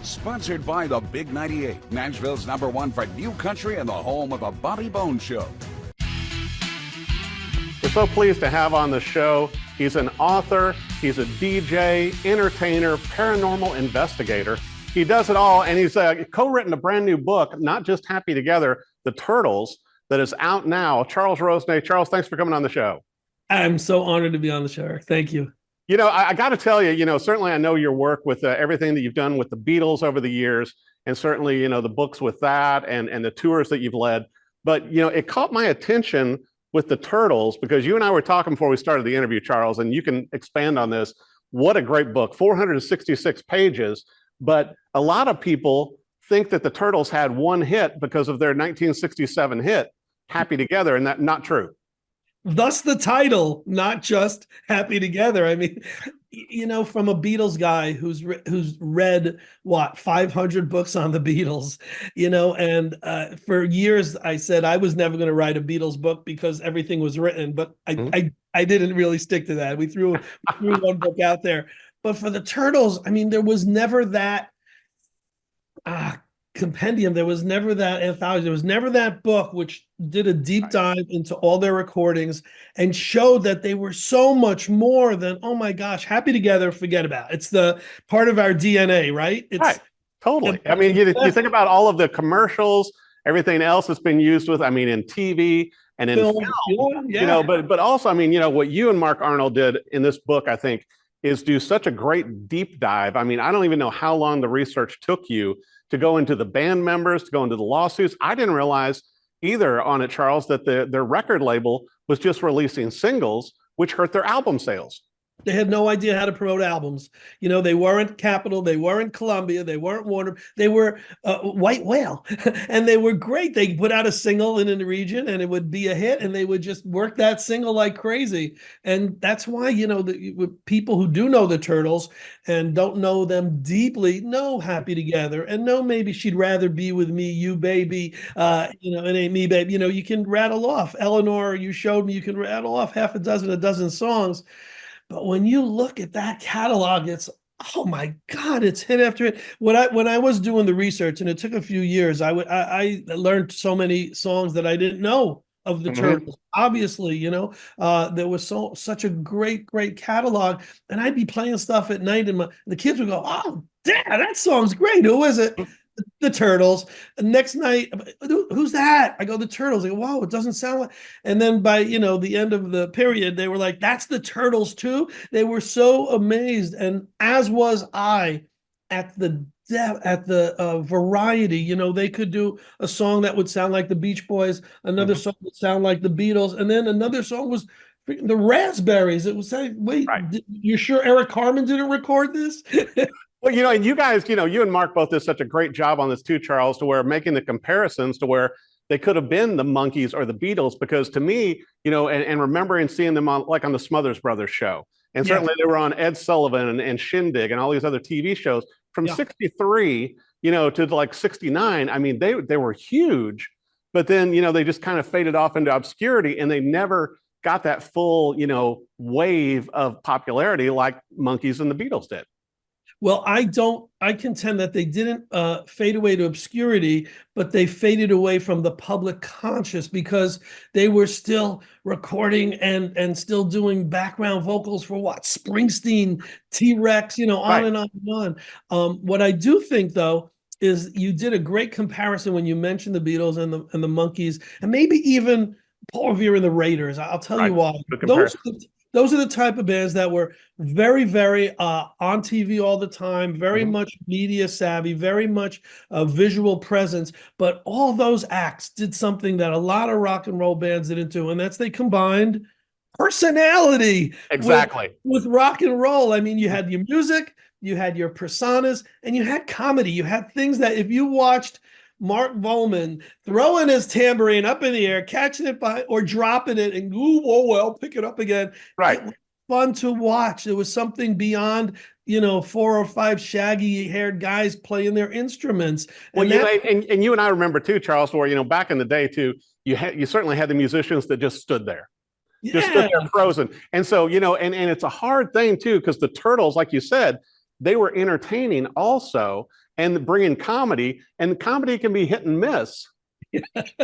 Sponsored by the Big 98, Nashville's #1 for new country and the home of the Bobby Bones Show. We're so pleased to have on the show. He's an author, he's a DJ, entertainer, paranormal investigator. He does it all, and he's co-written a brand new book, Not Just Happy Together, The Turtles, that is out now. Charles Rosenay. Charles, thanks for coming on the show. I'm so honored to be on the show, Eric. Thank you. You know, I got to tell you, certainly I know your work with everything that you've done with the Beatles over the years, and certainly, the books with that and the tours that you've led. But, it caught my attention with the Turtles because you and I were talking before we started the interview, Charles, and you can expand on this. What a great book, 466 pages. But a lot of people think that the Turtles had one hit because of their 1967 hit, Happy Together, and that's not true. Thus the title, Not Just Happy Together. I mean, from a Beatles guy who's read, 500 books on the Beatles, and for years I said I was never going to write a Beatles book because everything was written, but I didn't really stick to that. We threw one book out there. But for the Turtles, I mean, there was never that compendium. There was never that anthology. There was never that book which did a deep dive into all their recordings and showed that they were so much more than, oh my gosh, Happy Together, forget about it. It's the part of our DNA, right? Right. Totally. I mean, you think about all of the commercials, everything else that's been used with, in TV and in film, yeah. But also, what you and Mark Arnold did in this book, I think, is do such a great deep dive. I don't even know how long the research took you to go into the band members, to go into the lawsuits. I didn't realize either on it, Charles, that their record label was just releasing singles, which hurt their album sales. They had no idea how to promote albums. They weren't Capitol, they weren't Columbia, they weren't Warner, they were White Whale. And they were great. They put out a single in the region and it would be a hit and they would just work that single like crazy. And that's why, the people who do know the Turtles and don't know them deeply know Happy Together and know maybe She'd Rather Be With Me, You Baby, It Ain't Me, Babe. You can rattle off Eleanor, You Showed Me, you can rattle off a dozen songs. But when you look at that catalog, it's, oh my God, it's hit after hit. When I was doing the research, and it took a few years, I learned so many songs that I didn't know of the Turtles. Obviously, there was such a great catalog, and I'd be playing stuff at night, and the kids would go, "Oh, Dad, that song's great. Who is it?" The Turtles. Next night, who's that? I go, the Turtles. I go, wow, it doesn't sound like. And then by the end of the period, they were like, that's the Turtles too. They were so amazed, and as was I, at the depth, at the variety. They could do a song that would sound like the Beach Boys, another song would sound like the Beatles, and then another song was the Raspberries. It was like, wait, you sure Eric Carmen didn't record this? Well, and you guys, you and Mark both did such a great job on this too, Charles, to where making the comparisons to where they could have been the Monkees or the Beatles, because to me, and remembering seeing them on the Smothers Brothers show, and certainly they were on Ed Sullivan and Shindig and all these other TV shows from 63, to like 69. They were huge, but then, they just kind of faded off into obscurity and they never got that full, wave of popularity like Monkees and the Beatles did. Well, I contend that they didn't fade away to obscurity, but they faded away from the public conscious because they were still recording and still doing background vocals for Springsteen, T-Rex, on and on and on. What I do think, though, is you did a great comparison when you mentioned the Beatles and the Monkees, and maybe even Paul Revere and the Raiders. I'll tell you why. Those are the type of bands that were very, very on TV all the time, very much media savvy, very much visual presence. But all those acts did something that a lot of rock and roll bands didn't do, and that's they combined personality with rock and roll. You had your music, you had your personas, and you had comedy. You had things that if you watched Mark Volman throwing his tambourine up in the air, catching it by or dropping it, and pick it up again. Right. It was fun to watch. There was something beyond, 4 or 5 shaggy-haired guys playing their instruments. And and you and I remember too, Charles, where back in the day too, you certainly had the musicians that just stood there. Just stood there frozen. And so, and it's a hard thing too, because the Turtles, like you said, they were entertaining also and bringing comedy, and comedy can be hit and miss.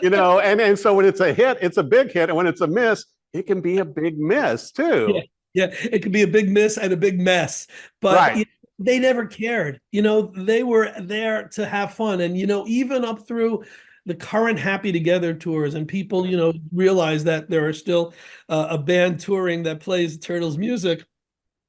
You know, and so when it's a hit, it's a big hit, and when it's a miss, it can be a big miss too. Yeah, it could be a big miss and a big mess, but Right. they never cared. You know, they were there to have fun, and you know, even up through the current Happy Together tours, and people, you know, realize that there are still a band touring that plays Turtles music.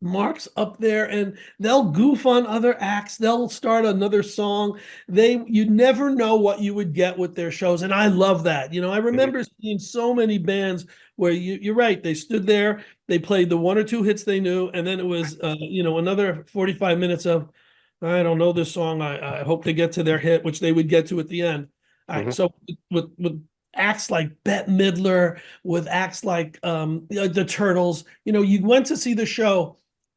Mark's up there and they'll goof on other acts. They'll start another song. You never know what you would get with their shows. And I love that. You know, I remember seeing so many bands where you're right. They stood there, they played the one or two hits they knew. And then it was, you know, another 45 minutes of, I don't know this song. I hope they get to their hit, which they would get to at the end. All right. So with acts like Bette Midler, with acts like the Turtles, you know, you went to see the show.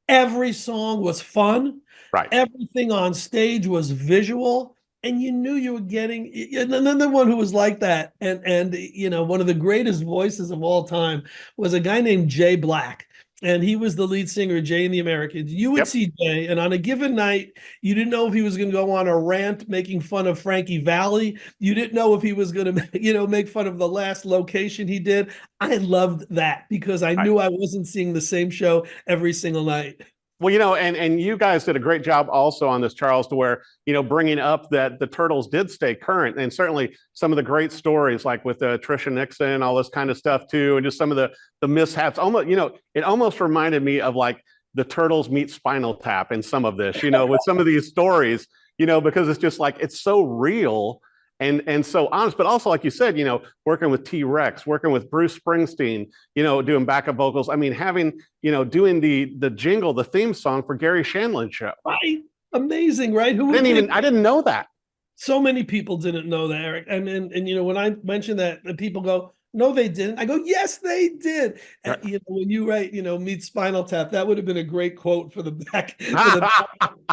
Every song was fun. Right. Everything on stage was visual, and you knew you were getting another one who was like that. And you know, one of the greatest voices of all time was a guy named Jay Black. And he was the lead singer of Jay and the Americans. You would see Jay, and on a given night, you didn't know if he was going to go on a rant making fun of Frankie Valli. You didn't know if he was going to, you know, make fun of the last location he did. I loved that because I knew I wasn't seeing the same show every single night. Well, you know, and you guys did a great job also on this, Charles, to where, you know, bringing up that the Turtles did stay current, and certainly some of the great stories like with Tricia Nixon, all this kind of stuff too, and just some of the mishaps. Almost, you know, it almost reminded me of like the Turtles meet Spinal Tap in some of this, you know, with some of these stories, you know, because it's just like it's so real. And so honest, but also like you said, you know, working with T-Rex, working with Bruce Springsteen, you know, doing backup vocals. I mean, having, you know, doing the jingle, the theme song for Gary Shandling show. Right, amazing, right? I didn't know that. So many people didn't know that, Eric. And you know, when I mentioned that, the people go, "No, they didn't." I go, "Yes, they did." And, you know, when you write, you know, meet Spinal Tap, that would have been a great quote for the back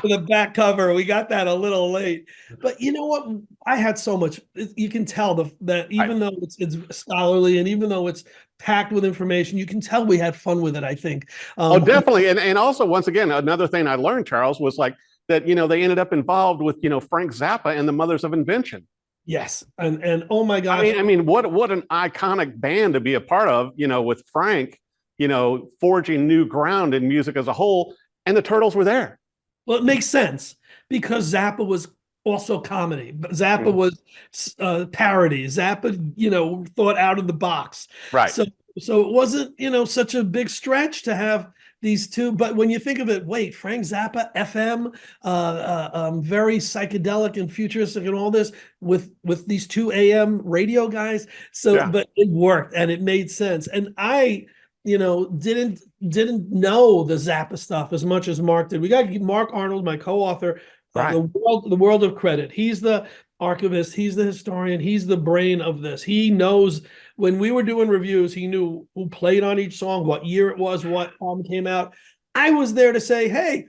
for the back cover. We got that a little late, but you know what? I had so much. You can tell that even though it's scholarly and even though it's packed with information, you can tell we had fun with it. I think. Oh, definitely. And also, once again, another thing I learned, Charles, was like that. You know, they ended up involved with, you know, Frank Zappa and the Mothers of Invention. Yes, and oh my gosh! I mean, what an iconic band to be a part of, you know, with Frank, you know, forging new ground in music as a whole, and the Turtles were there. Well, it makes sense because Zappa was also comedy, but Zappa was parody. Zappa, you know, thought out of the box. Right. So it wasn't, you know, such a big stretch to have these two. But when you think of it, wait, Frank Zappa, FM, very psychedelic and futuristic and all this with these two AM radio guys. So, but it worked and it made sense. And I, you know, didn't know the Zappa stuff as much as Mark did. We got to give Mark Arnold, my co-author, the world of credit. He's the archivist, he's the historian, he's the brain of this. He knows when we were doing reviews, he knew who played on each song, what year it was, what album came out. I was there to say, hey,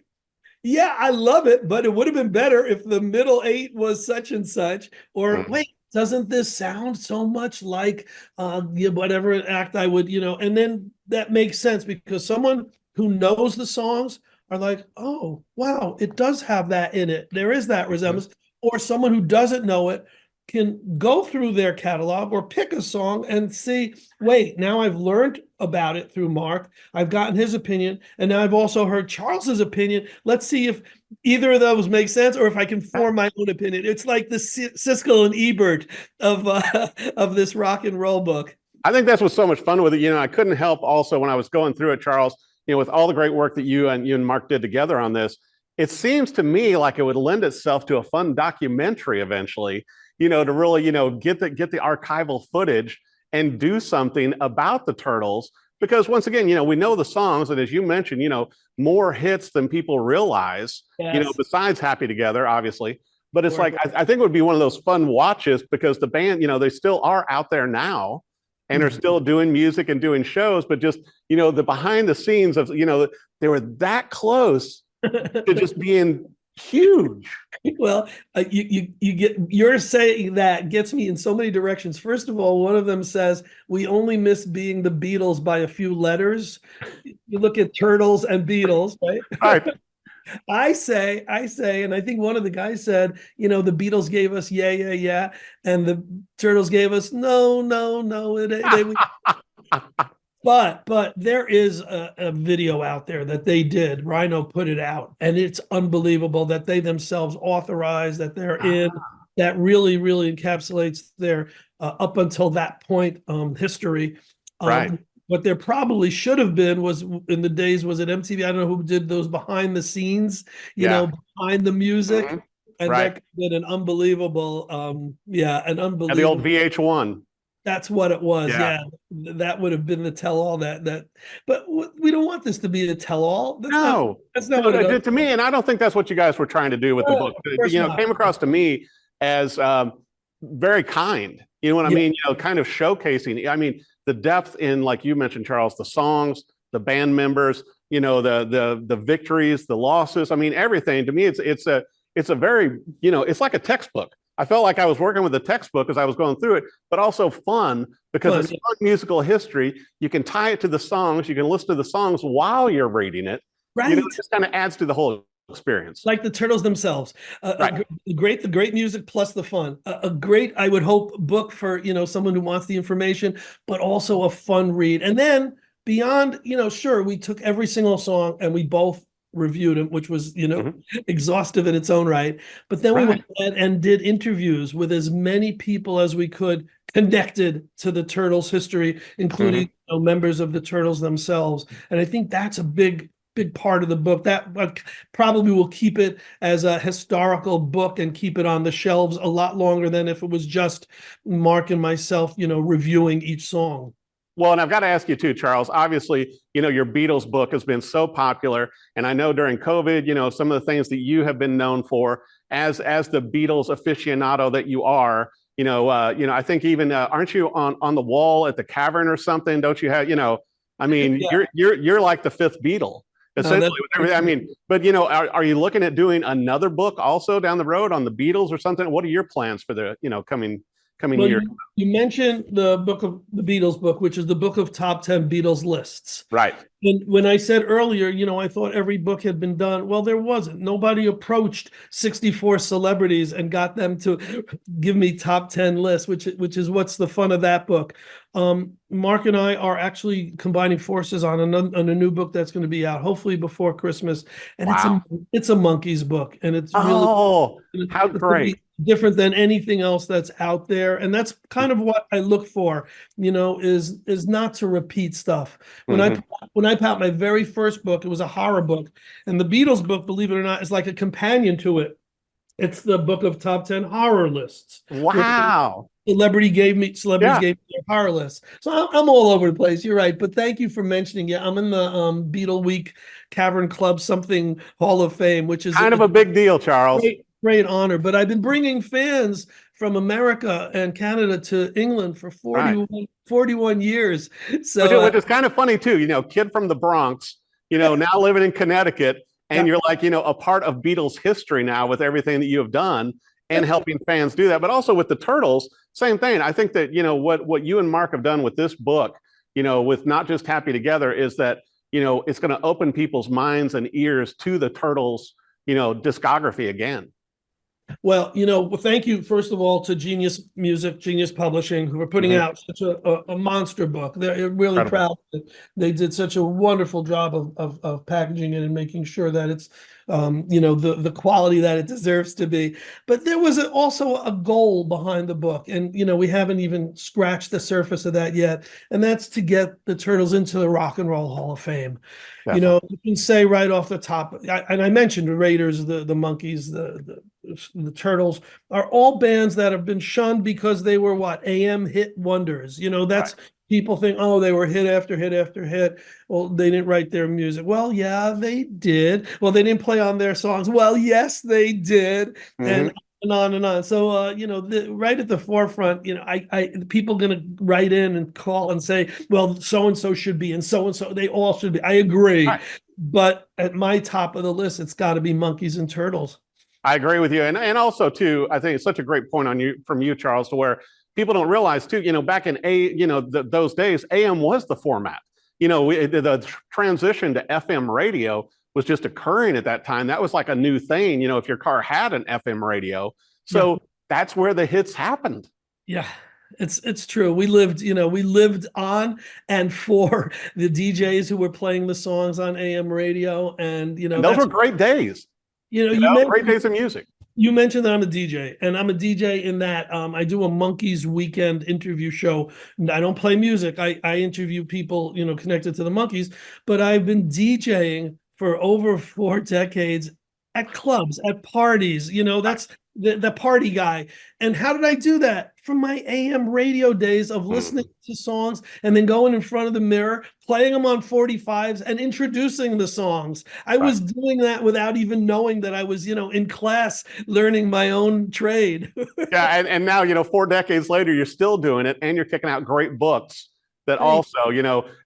yeah, I love it, but it would have been better if the middle eight was such and such, or wait, doesn't this sound so much like whatever act I would, you know, and then that makes sense because someone who knows the songs are like, oh, wow, it does have that in it. There is that resemblance. Or someone who doesn't know it can go through their catalog or pick a song and see, wait, now I've learned about it through Mark. I've gotten his opinion, and now I've also heard Charles's opinion. Let's see if either of those make sense or if I can form my own opinion. It's like the Siskel and Ebert of this rock and roll book. I think that's what's so much fun with it. You know, I couldn't help also when I was going through it, Charles, you know, with all the great work that you and Mark did together on this, it seems to me like it would lend itself to a fun documentary eventually, you know, to really, you know, get the archival footage and do something about the Turtles. Because once again, you know, we know the songs, and as you mentioned, you know, more hits than people realize, you know, besides Happy Together, obviously. But it's like, I think it would be one of those fun watches because the band, you know, they still are out there now and are still doing music and doing shows, but just, you know, the behind the scenes of, you know, they were that close to just being huge. Well, you're saying that gets me in so many directions. First of all, one of them says we only miss being the Beatles by a few letters. You look at Turtles and Beatles, right? Right. I say, and I think one of the guys said, the Beatles gave us yeah, yeah, yeah, and the Turtles gave us no, no, no. But there is a video out there that they did. Rhino put it out, and it's unbelievable that they themselves authorized that they're in. That really, really encapsulates their up until that point history. Right. What there probably should have been was in the days, was it MTV? I don't know who did those behind the scenes, behind the music. Mhm. And Right. that did an unbelievable, an And unbelievable. the old VH1. That's what it was. Yeah. Yeah, that would have been the tell-all. But we don't want this to be a tell-all. No, that's not what it is. to me, and I don't think that's what you guys were trying to do with the book. Of course It not. came across to me as very kind. You know what I mean? Kind of showcasing. I mean, the depth in, like you mentioned, Charles, the songs, the band members, the victories, the losses. I mean, everything. To me, it's a very, it's like a textbook. I felt like I was working with a textbook as I was going through it, but also fun because it's fun musical history. You can tie it to the songs. You can listen to the songs while you're reading it. Right. It just kind of adds to the whole experience. Like the Turtles themselves. Right. The great music plus the fun. A great, I would hope, book for, someone who wants the information, but also a fun read. And then beyond, sure, we took every single song and we both reviewed them, which was, exhaustive in its own right. But then we went and did interviews with as many people as we could connected to the Turtles history, including members of the Turtles themselves. And I think that's a big part of the book that probably will keep it as a historical book and keep it on the shelves a lot longer than if it was just Mark and myself, reviewing each song. Well, and I've got to ask you too, Charles, obviously, your Beatles book has been so popular. And I know during COVID, some of the things that you have been known for as the Beatles aficionado that you are, I think even, aren't you on the wall at the Cavern or something? Don't you have, I mean, you're like the fifth Beatle. Essentially, I mean, but are you looking at doing another book also down the road on the Beatles or something? What are your plans for the coming year? You mentioned the Beatles book, which is the book of top 10 Beatles lists. Right. And when I said earlier, I thought every book had been done. Well, there wasn't. Nobody approached 64 celebrities and got them to give me top 10 lists, which is what's the fun of that book. Mark and I are actually combining forces on a new book that's going to be out hopefully before Christmas, and it's a Monkees book, and it's really how great. Different than anything else that's out there, and that's kind of what I look for. Is not to repeat stuff. When I put out my very first book, it was a horror book, and the Beatles book, believe it or not, is like a companion to it. It's the book of top 10 horror lists. Wow. Celebrities gave me their horror list. So I'm all over the place. You're right. But thank you for mentioning it. I'm in the Beatle Week Cavern Club something Hall of Fame, which is kind of a big deal, Charles. Great honor. But I've been bringing fans from America and Canada to England for 41 years. So which is kind of funny too. Kid from the Bronx, now living in Connecticut. And you're like, a part of Beatles history now with everything that you have done and helping fans do that. But also with the Turtles, same thing. I think that, what you and Mark have done with this book, with Not Just Happy Together is that, it's going to open people's minds and ears to the Turtles, discography again. Well, thank you, first of all, to Genius Music, Genius Publishing, who are putting out such a monster book. They're really proud. They did such a wonderful job of packaging it and making sure that it's, the quality that it deserves to be. But there was also a goal behind the book. And, we haven't even scratched the surface of that yet. And that's to get the Turtles into the Rock and Roll Hall of Fame. Definitely. You can say right off the top, and I mentioned the Raiders, the Monkees, the Turtles are all bands that have been shunned because they were AM hit wonders. That's people think, oh, they were hit after hit after hit. Well, they didn't write their music. Well, yeah, they did. Well, they didn't play on their songs. Well, yes, they did. And on and on. So, right at the forefront, people going to write in and call and say, well, so-and-so should be, and so-and-so, they all should be. I agree. Right. But at my top of the list, it's got to be Monkees and Turtles. I agree with you. And also, too, I think it's such a great point from you, Charles, to where people don't realize, too, back in those days, AM was the format. The transition to FM radio was just occurring at that time. That was like a new thing, if your car had an FM radio. So that's where the hits happened. Yeah. It's true. We lived on and for the DJs who were playing the songs on AM radio, and those were great days. Great days of music. You mentioned that I'm a DJ, and I'm a DJ in that I do a Monkees weekend interview show. I don't play music. I interview people, connected to the Monkees, but I've been DJing for over 4 decades at clubs, at parties. That's the party guy. And how did I do that? From my AM radio days of listening to songs and then going in front of the mirror, playing them on 45s and introducing the songs. I was doing that without even knowing that I was, in class learning my own trade. Yeah. And now, 4 decades later, you're still doing it, and you're kicking out great books that also,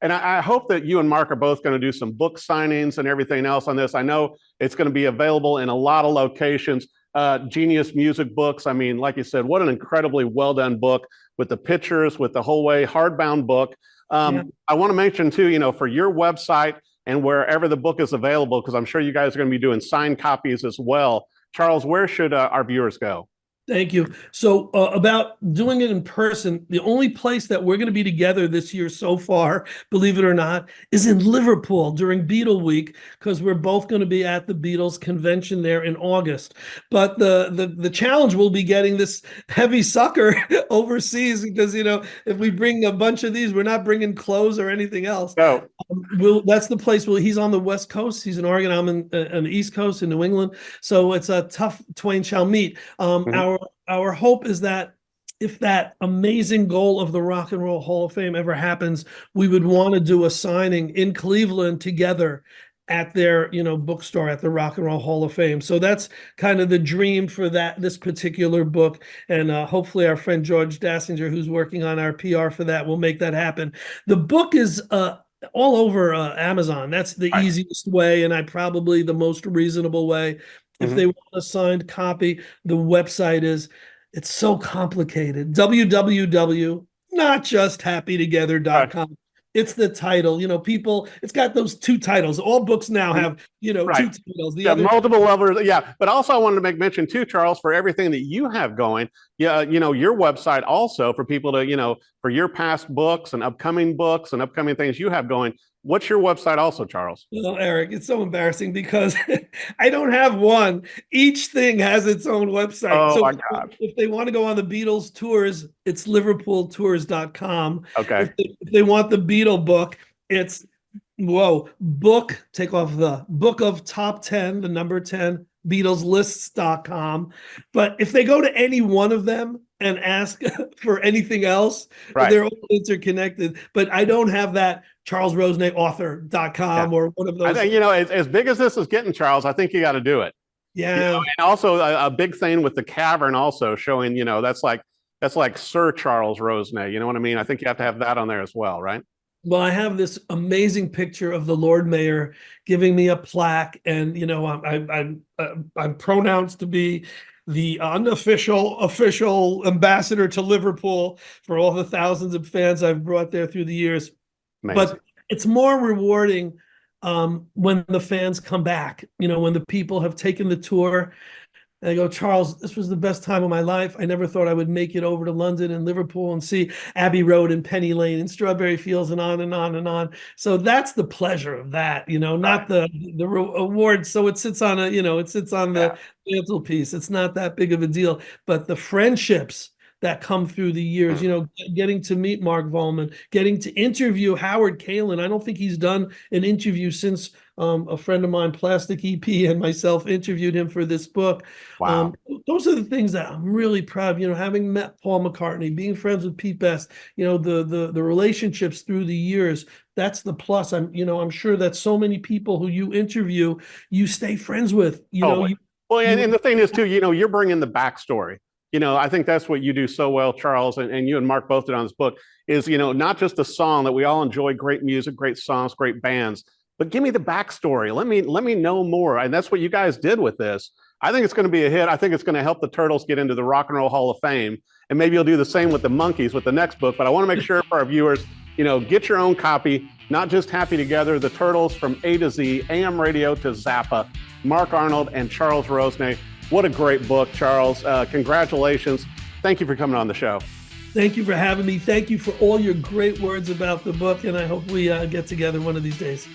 and I hope that you and Mark are both going to do some book signings and everything else on this. I know it's going to be available in a lot of locations. Genius Music Books. I mean, like you said, what an incredibly well done book with the pictures, with the whole way hardbound book. I want to mention too, for your website and wherever the book is available, because I'm sure you guys are going to be doing signed copies as well. Charles, where should our viewers go? Thank you. So about doing it in person, the only place that we're going to be together this year so far, believe it or not, is in Liverpool during Beatle Week, because we're both going to be at the Beatles convention there in August. But the challenge will be getting this heavy sucker overseas, because, if we bring a bunch of these, we're not bringing clothes or anything else. No. That's the place. He's on the West Coast. He's in Oregon. I'm on the East Coast in New England. So it's a tough twain shall meet. Our hope is that if that amazing goal of the Rock and Roll Hall of Fame ever happens, we would want to do a signing in Cleveland together at their, bookstore at the Rock and Roll Hall of Fame. So that's kind of the dream for this particular book. And hopefully our friend George Dassinger, who's working on our PR for that, will make that happen. The book is all over Amazon. That's the easiest way, and probably the most reasonable way. If they want a signed copy, the website it's so complicated. www.notjusthappytogether.com. It's the title, people, it's got those 2 titles. All books now have, 2 titles. Multiple levels. Yeah. But also I wanted to make mention too, Charles, for everything that you have going, your website also for people to, for your past books and upcoming things you have going. What's your website also, Charles? Well, Eric, it's so embarrassing because I don't have one. Each thing has its own website. Oh, my God. If they want to go on the Beatles tours, it's liverpooltours.com. Okay. If they want the Beatle book, it's, take off the book of top 10, the number 10, BeatlesLists.com. But if they go to any one of them and ask for anything else, they're all interconnected. But I don't have that CharlesRosenayAuthor.com or one of those. I think, as big as this is getting, Charles, I think you got to do it. Yeah. And also a big thing with the cavern also showing, that's like Sir Charles Rosenay. You know what I mean? I think you have to have that on there as well, right? Well, I have this amazing picture of the Lord Mayor giving me a plaque, and I'm pronounced to be the official ambassador to Liverpool for all the thousands of fans I've brought there through the years. Amazing. But it's more rewarding when the fans come back, when the people have taken the tour. And I go, Charles, this was the best time of my life. I never thought I would make it over to London and Liverpool and see Abbey Road and Penny Lane and Strawberry Fields and on and on and on. So that's the pleasure of that, not the award. So it sits on the mantelpiece. It's not that big of a deal, but the friendships that come through the years, getting to meet Mark Volman, getting to interview Howard Kalin. I don't think he's done an interview since a friend of mine, Plastic EP, and myself interviewed him for this book. Wow. Those are the things that I'm really proud of, having met Paul McCartney, being friends with Pete Best, the relationships through the years. That's the plus. I'm sure that so many people who you interview, you stay friends with, and the thing is too, you're bringing the backstory. I think that's what you do so well, Charles, and you and Mark both did on this book is, not just the song that we all enjoy, great music, great songs, great bands, but give me the backstory. Let me know more. And that's what you guys did with this. I think it's going to be a hit. I think it's going to help the Turtles get into the Rock and Roll Hall of Fame. And maybe you'll do the same with the Monkees with the next book. But I want to make sure for our viewers get your own copy. Not just Happy Together, the Turtles from A to Z, AM radio to Zappa, Mark Arnold and Charles Rosenay. What a great book, Charles. Congratulations. Thank you for coming on the show. Thank you for having me. Thank you for all your great words about the book, and I hope we get together one of these days.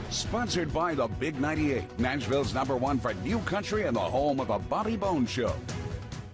Sponsored by the Big 98, Nashville's #1 for new country and the home of the Bobby Bones Show.